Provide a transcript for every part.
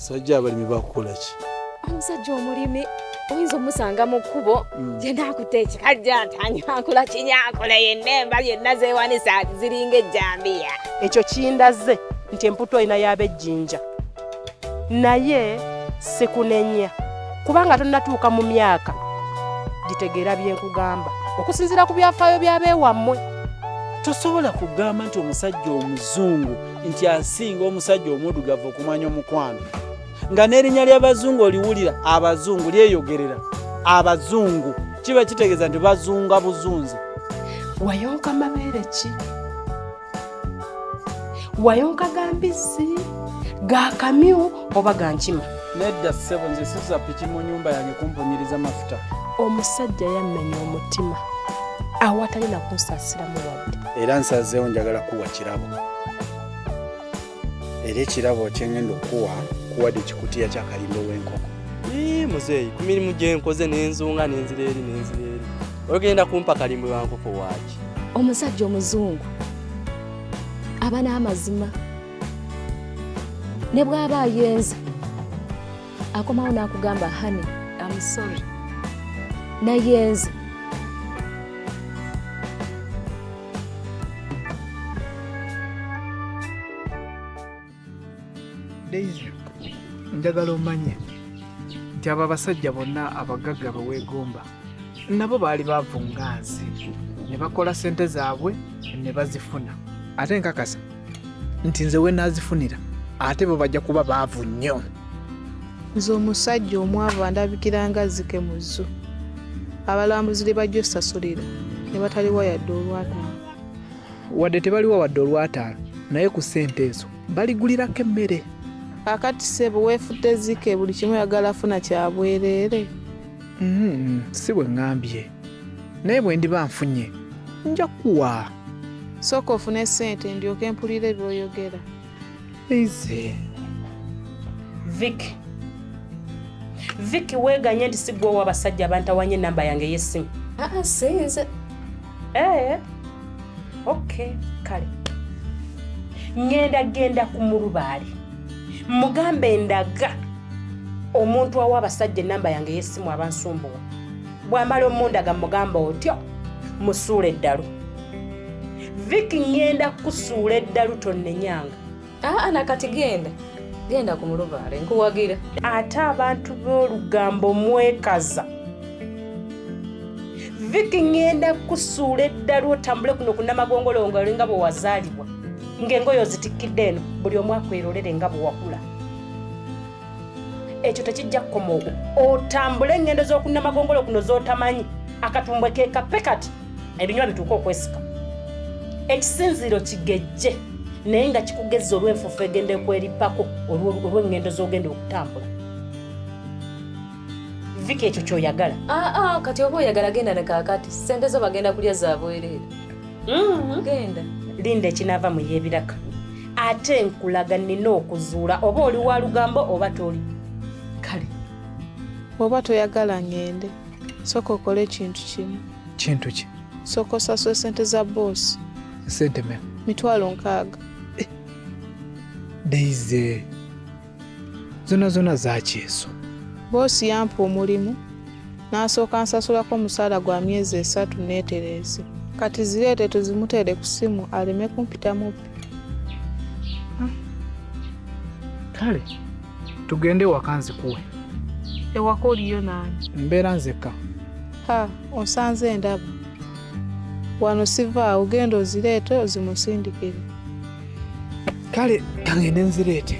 Sajja abalimi bakola ki? Omusajja omulimi oyinza omusanga mu kkubo genda akuteeki kajja atanyankula kinyankula yennemba yenna zeewanisa ziringa ejjambiya. Ekyo kindaze nti emputo ina y'abejjinja naye sikunenya kubanga tonnatuuka mu myaka gitegeera byenkugamba okusinziira ku byafaayo by'abeewammwe. Tosobola kugamba nti omusajja omuzungu nti asinga omusajja omuddugavu okumanya omukwano nga n'erinnya ly'abazungu oliwulira abazungu lyeyogerera abazungu kiba kitegeeza nti bazunga buzunzi. Wayonka mabeere ki? Wayonka gambisi ga kamyu oba ga nkima? Nedda ssebo nze sisa piki mu nnyumba yange kumpunyiriza mafuta. Omusajja yammenya omutima awatali na kunsaasiramu wadde. Era nsazeewo njagala kuwa kirabo. Era ekirabo kyengenda okuwa kuwadde ekikutiya ky'akalimbo w'enkoko. Muzeeyi ku mirimu gye nkoze n'enzunga n'enzireeri. Ogenda kumpa kalimbo wa nkoko waaki? Omusajja omuzungu aba n'amazima ne bw'aba ayenza akomawo n'akugamba honey I'm sorry nayenza. Daisy, njagala omanye nti abo abasajja bonna abagagga beweegomba nabo baali baavu nga nze ne bakola ssente zaabwe ne bazifuna. Ate nkakasa nti nze we naazifunira ate bo bajja kuba baavu nnyo. Nze omusajja omwavu andabikira nga zike mu zzo. Abalambuzi lye bajja osasulira ne bataliwa yadde olw'ataano. Wadde tebaliwa wadde olw'ataano naye ku ssente ezo baligulirako emmere. Kakati ssebo weefudde zike buli kimu yagala afuna kya bwereere. Si bwe ŋŋambye naye bwe ndiba nfunye nja kuwa. Sooka ofune ssente ndyoke mpulire by'oyogera. Ize Vicky weeganye nti sigwa w'abasajja bantawanye ennamba yange y'essimu. Sinze. Okay, kale genda ku mulubaali mugambe ndaga omuntu awa abasajja ennamba yange y'essimu abansumbuwa. Bw'amala omundaga mugamba otyo musuula eddalu. Vicky ngenda kusuula eddalu tonnenyanga. Nakati genda ku mulubaale nkuwagira. Ate abantu b'olugambo mwekaza. Vicky ngenda kusuula eddalu otambule kuno ku Namagongolo nga bwe wazaalibwa ng'engoye ozitikidde eno buli omu akwerolere nga bwe wakula. Ekyo tekijja kukoma okwo. Otambule engendo z'oku Namagongolo kuno z'otamanyi akatumbwe ke kappe kati ebinywa bituuka okwesika. Ekisinziiro kigejje naye nga kikugezza olw'enfuufu egenda okweripako olw'engendo z'ogenda okutambula. Vicky ekyo ky'oyagala? Kati oba oyagala genda ne kaakati ssente zo bagenda kulya za bwereere. Genda. Linda ekinaava mu y'ebiraka. Ate nkulaga nina okuzuula oba oli wa lugambo oba toli. Kale Oba toyagala ngende sooka okole ekintu kimu. Kintu ki? Sooka osasule ssente za boosi. Ssente mmeka? 6,000. Daisy zonna zaaki ezo? Boosi yampa omulimu n'asooka nsasulako omusaala gwa myezi 3 neetereze. Kati zireete tuzimuteere ku ssimu aleme kumpita mubbi. Kale tugende waka nzikuwe. Ewaka oliyo naani? Mbeera nzekka. Osanze endaba. Wano sivaawo genda ozireete ozimusindikire. Kale kangende nzireete.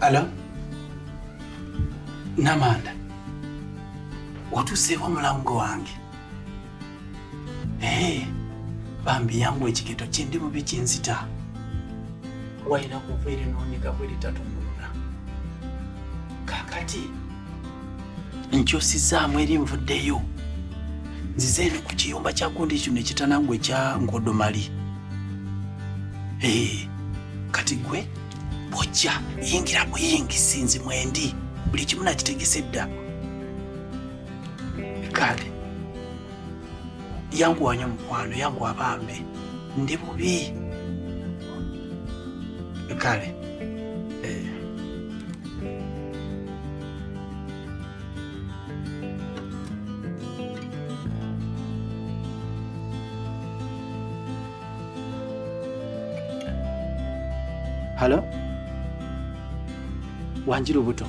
Alo? Namanda. Otuseewo omulango wange. Bambi yangu ekiketo kindi mu bikinzita. Wayina kuva eri n'onika bwe litatumulula. Kakati nkyusizaamu eri nvuddeyo. Nzize eno ku kiyumba kya kundi kino ekitanangwe ekya Nkodomali. Kati gwe bw'ojja yingira buyingisi nzi mwendi buli kimu nakitegese dda. Kale yangu wanya mukwano yangu abambe ndi bubi. Kale Halo? Wanjira obuto.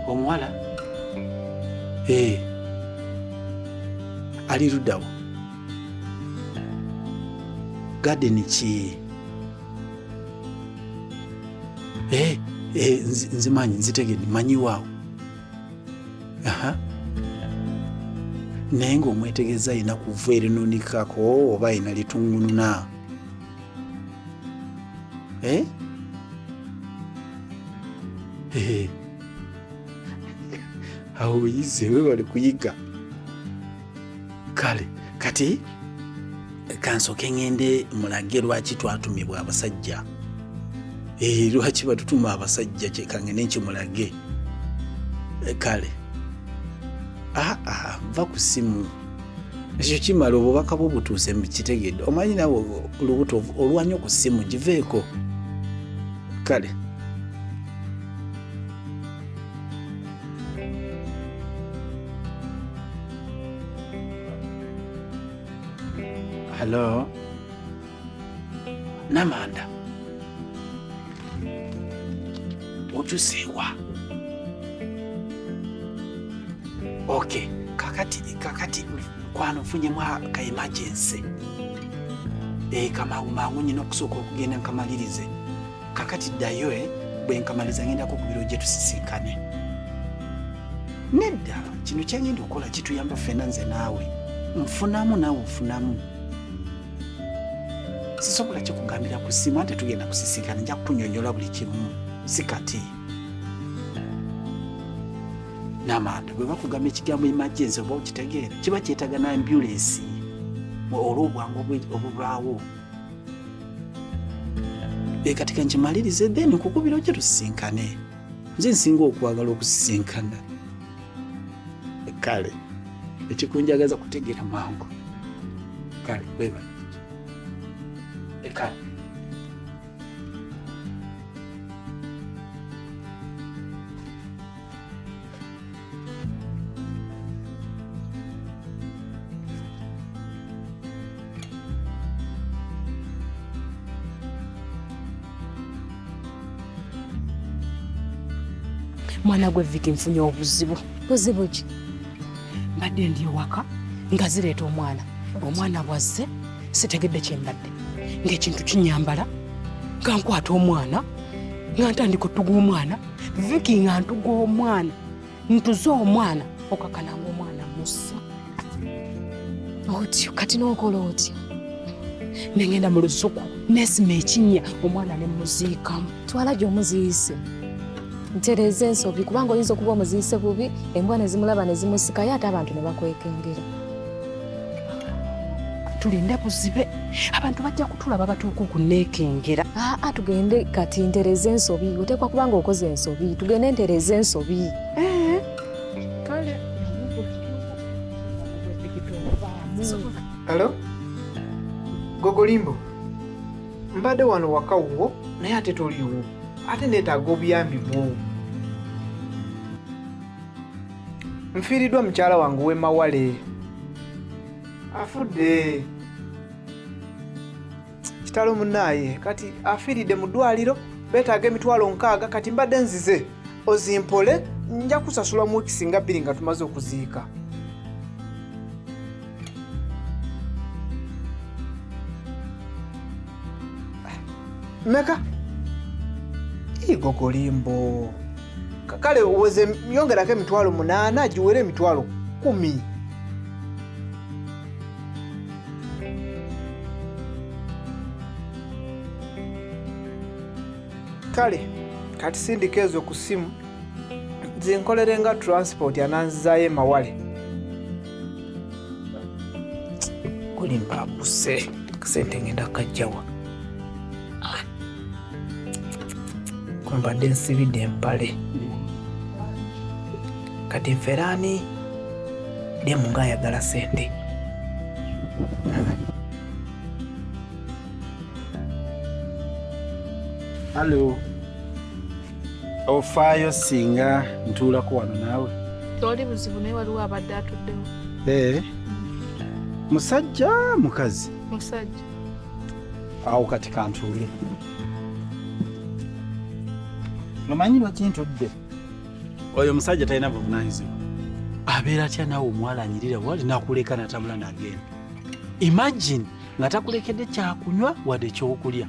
Omuwala? Ali luddawo. Garden ki? Nzimanyi nzitegedde manyiwaawo. Naye ng'omwetegereza ayina kuva erinoonikako oba ayina litungununa. Awo yize weewale kuyiga. Kale kati kansooke ngende mulage lwaki twatumibwa abasajja. Lwaki batutuma abasajja kangende nkimulage. Kale nva ku ssimu ekyo kimala obubaka bwo butuuse mukitegedde. Omanyi nawe olubuto olwanya ku ssimu giveeko. Kale halo Namanda, otuseewa? Okay, kakati kwano nfunyemu ka emergency. Kamangu nyina okusooka okugenda nkamalirize. Kakati ddayo bwe nkamaliriza ngendako ku biro gye tusisinkane. Nedda kino kyangenda okukola kituyamba ffenna nze naawe. Nfunamu naawe ofunamu. Sisobola kikugambira ku ssimu ate tugenda kusisinkana nja kutunyonyola buli kimu. Si kati. Namanda bwe bakugamba ekigambo emergency oba okitegeera kiba kyetaaga na ambulance olw'obwangu obubaawo. Kati nkimalirize then kukubira gye tusisinkane. Nze nsinga okwagala okusisinkana. Kale ekikunjagaza kutegeera mangu. Kale weba. Kale mwana gwe Viki nfunye obuzibu. Buzibu ki? Mbadde ndi ewaka nga zireeta omwana bwazze sitegedde kyembadde ng'ekintu kinyambala nga nkwata omwana nga ntandika otuga omwana Viki nga ntuga omwana ntuze omwana okakananga omwana musa Otyo kati n'okola otyo? Nengenda mu lusuku nesima ekinnya omwana ne muziikamu. Twala gy'omuziise. Ntereza ensobi kubanga oyinza okuba omuziise bubi embwa ne zimulaba ne zimusikayo ate abantu ne bakwekengera. Tulinde buzibe abantu bajja kutulaba batuuka okuneekengera. Tugende kati ntereza ensobi. Oteekwa kubanga okoze ensobi. Tugende ntereza ensobi. Kale Halo? Gogolimbo. Mbadde wano waka wo naye ate toliwo. Ate neetaaga obuyambi bwo. Nfiiriddwa mukyala wange w'emawale. Afudde. Kitalo munnaaye kati afiiridde mu ddwaliro beetaaga emitwalo 6 kati mbadde nzize. Ozimpole nja kusasula mu wiiki singa 2 nga tumaze okuziika. Meka? Igo limbo. Kale uweze yongerako emitwalo 8 giwere emitwalo 10. Kale kati sindika ezo ku ssimu zinkolere nga transport ananzizaayo emawale. Kulimba abuse kasente ngenda kajjawa. Kumbadde nsibidde empale. Kati nferani demu nga ayagala sente. Hello. Ofaayo singa ntuulako wano naawe. Toli buzibu naye waliwo abadde atuddewo. Musajja mukazi? Musajja. Awo kati kantuule. Omanyi lwaki ntudde? Oyo musajja talina buvunaanyizibwa. Abeera atya naawe omuwala anyirira wali nakuleka natambula n'agenda. Imagine nga takulekedde kyakunywa wadde ekyokulya.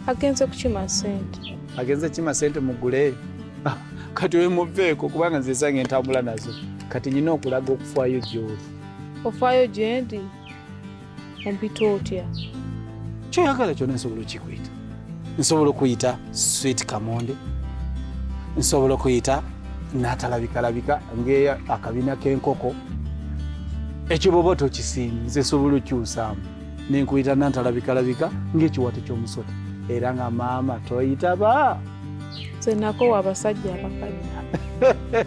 Agenze kukima sente. Agenze kima sente mugule. Kati we muveeko kubanga nze sange entambula nazo. Kati nyina okulaga okufaayo gy'oli. Ofaayo gye ndi? Ompita otya? Kyoyagala kyonna nsobola okikuyita. Nsobola okuyita sweet kamonde. Nsobola okuyita n'atalabika akabina k'enkoko. Ekiboboto kisiimi nze nsobola okyusaamu. Nenkuyita n'atalabika ng'ekiwato ky'omusota. Era nga maama toyitaba. Nze nakoowa abasajja abakadde.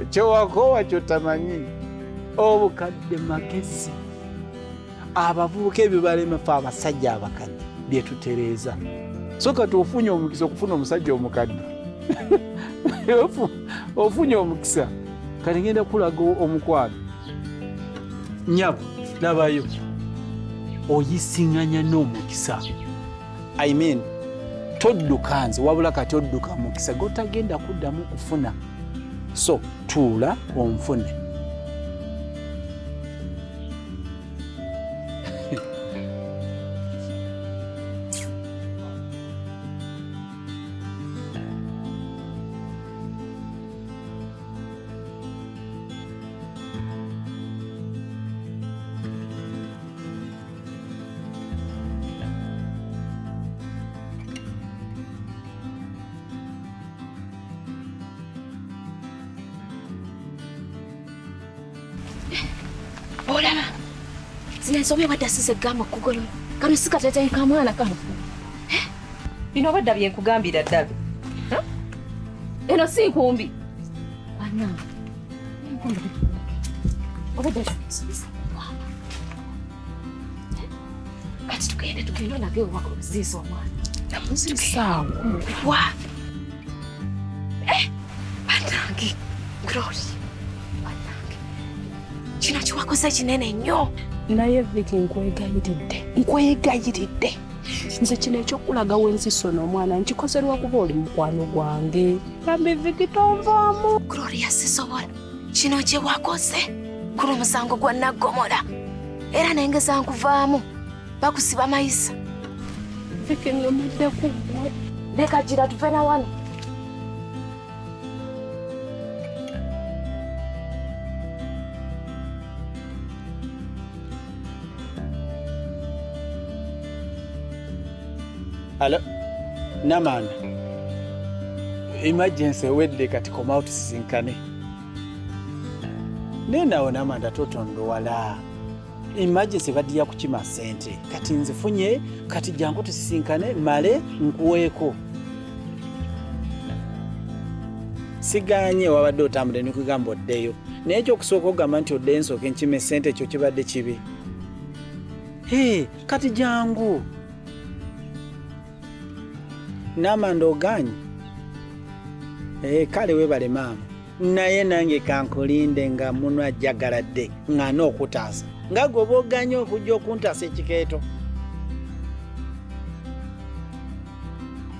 Kyowakoowa ky'otamanyi. Obukadde magezi. Abavubuka ebibalema fe abasajja abakadde bye tutereeza. So kati ofunye omukisa okufuna omusajja omukadde. Ofunye omukisa. Kati ngenda kulaga omukwano. Nnyabo nabayo. Oyisiŋŋanya n'omukisa. I mean, todduka nze wabula kati odduka mukisa gotagenda kuddamu kufuna. So tuula onfune. Olaba. Sinesomye wadde asizegamba okugolo. Kano sikateteeka mwana kano. Bino obadda bye nkugambira ddala. Eno si nkumbi. Bana. Obadde asizegamba. Kati tugende nage wako zizo omwana. Musisaawo. Wa. Batangi. Glory. Kino kiwakoze kinene nnyo. Naye Viki nkwegayiridde. Nze kino ekyokulaga wenzisona omwana nkikoze lwakuba oli mukwano gwange. Bambi Viki tonvaamu. Gloria sisobola. Kino kye wakoze. Kuri omusango gwa Naggomola. Era nengeza nkuvaamu. Bakusiba mayisa. Viki nyomadde kuggwe. Leka gira tuve na wano. Hello, Naman. Emergency wedde kati come out sisinkane. Nena Namanda totondo wala. Emergency badiya kukima sente. Kati nzifunye kati jangu tusisinkane male nkuweeko. Siganye wabadde otambule nikugamba oddeyo. Naye ekyokusooka ogamba nti oddeyo nsooke nkime sente ekyo kibadde kibi. Kati jangu. Namanda oganye. Kale webale maama. Naye nange kankulinde nga munwa jagaladde nga n'okutaasa. Nga goba oganye okujja okuntaasa ekikeeto.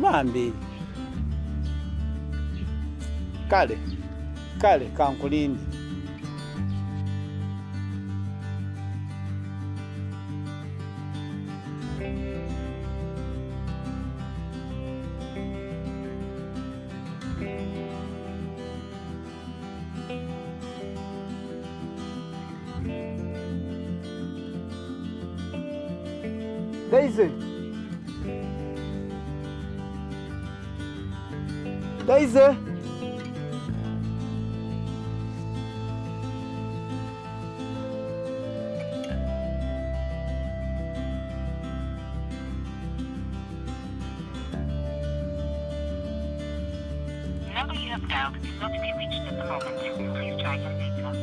Bambi. Kale kankulinde. Daisy. Daisy. Number you have dialed cannot be reached at the moment. Please try again later.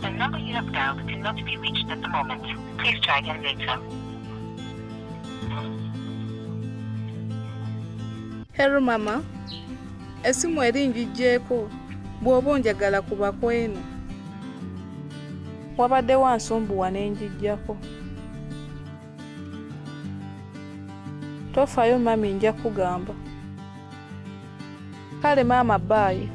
The number you have dialed cannot be reached at the moment. Please try again later. Hello mama, esimu eringigyeko bw'oba onjagala kuba kwenu. Wabadde wansumbuwa ne njiggyako. Tofaayo mami nja kugamba. Kale maama baayi.